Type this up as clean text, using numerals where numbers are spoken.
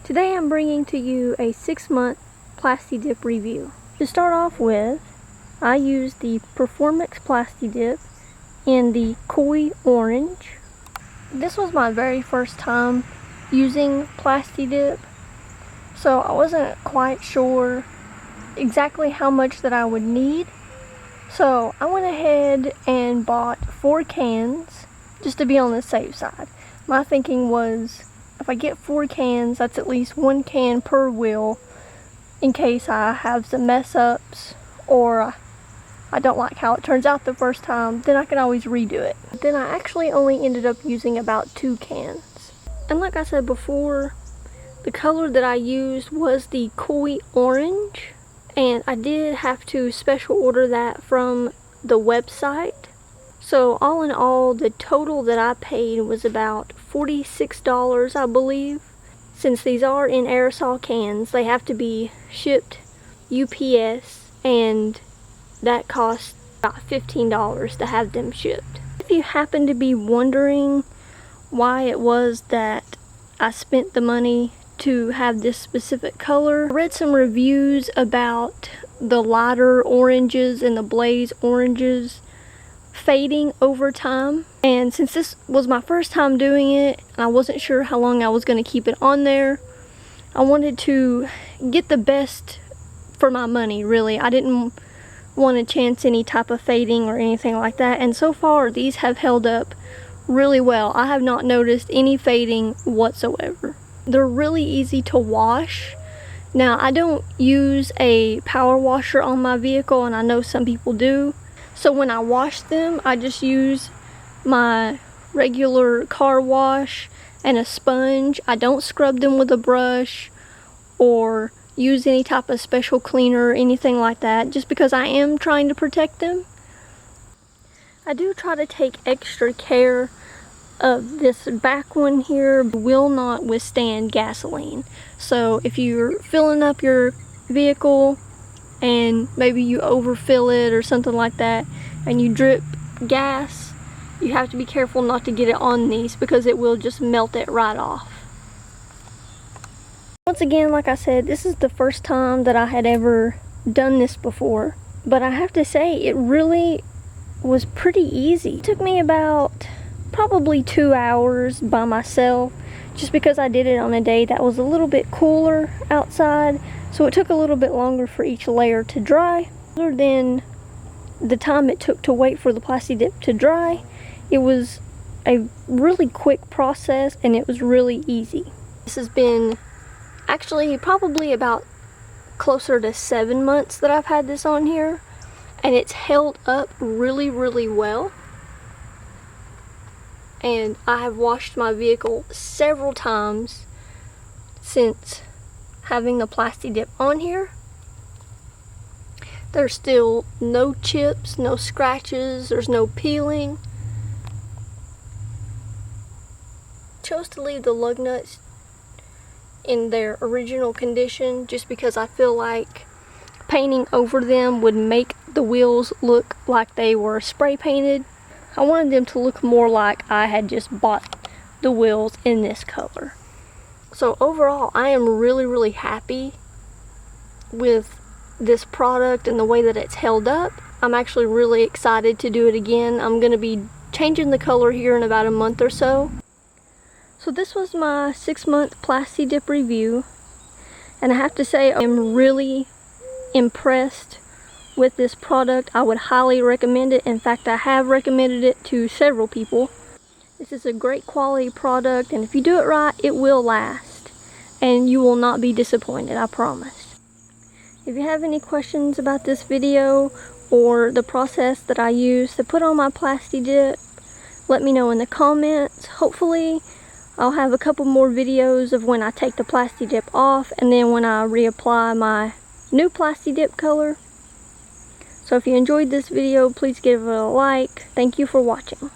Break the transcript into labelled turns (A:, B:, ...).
A: Today I'm bringing to you a 6-month Plasti Dip review. To start off with, I used the Performance Plasti Dip in the Koi Orange. This was my very first time using Plasti Dip, so I wasn't quite sure exactly how much that I would need. So I went ahead and bought 4 cans just to be on the safe side. My thinking was, if I get 4 cans, that's at least 1 can per wheel in case I have some mess ups or I don't like how it turns out the first time, then I can always redo it. But then I actually only ended up using about 2 cans. And like I said before, the color that I used was the Koi Orange, and I did have to special order that from the website. So all in all, the total that I paid was about $46, I believe. Since these are in aerosol cans, they have to be shipped UPS, and that costs about $15 to have them shipped. If you happen to be wondering why it was that I spent the money to have this specific color, I read some reviews about the lighter oranges and the blaze oranges fading over time, and since this was my first time doing it and I wasn't sure how long I was going to keep it on there, I wanted to get the best for my money. Really, I didn't want to chance any type of fading or anything like that, and so far these have held up really well. I have not noticed any fading whatsoever. They're really easy to wash. Now, I don't use a power washer on my vehicle, and I know some people do. So when I wash them, I just use my regular car wash and a sponge. I don't scrub them with a brush or use any type of special cleaner or anything like that, just because I am trying to protect them. I do try to take extra care of this back one here. Will not withstand gasoline. So if you're filling up your vehicle and maybe you overfill it or something like that and you drip gas, you have to be careful not to get it on these because it will just melt it right off. Once again, like I said, this is the first time that I had ever done this before, but I have to say it really was pretty easy. It took me about probably 2 hours by myself, just because I did it on a day that was a little bit cooler outside, so it took a little bit longer for each layer to dry. Other than the time it took to wait for the Plasti Dip to dry, it was a really quick process and it was really easy. This has been actually probably about closer to 7 months that I've had this on here, and it's held up really well. And I have washed my vehicle several times since having the Plasti Dip on here. There's still no chips, no scratches, there's no peeling. Chose to leave the lug nuts in their original condition just because I feel like painting over them would make the wheels look like they were spray painted. I wanted them to look more like I had just bought the wheels in this color. So overall, I am really happy with this product and the way that it's held up. I'm actually really excited to do it again. I'm going to be changing the color here in about a month or so. So this was my 6-month Plasti Dip review, and I have to say I'm really impressed with this product. I would highly recommend it. In fact, I have recommended it to several people. This is a great quality product, and if you do it right, it will last and you will not be disappointed, I promise. If you have any questions about this video or the process that I use to put on my Plasti Dip, let me know in the comments. Hopefully I'll have a couple more videos of when I take the Plasti Dip off and then when I reapply my new Plasti Dip color. So if you enjoyed this video, please give it a like. Thank you for watching.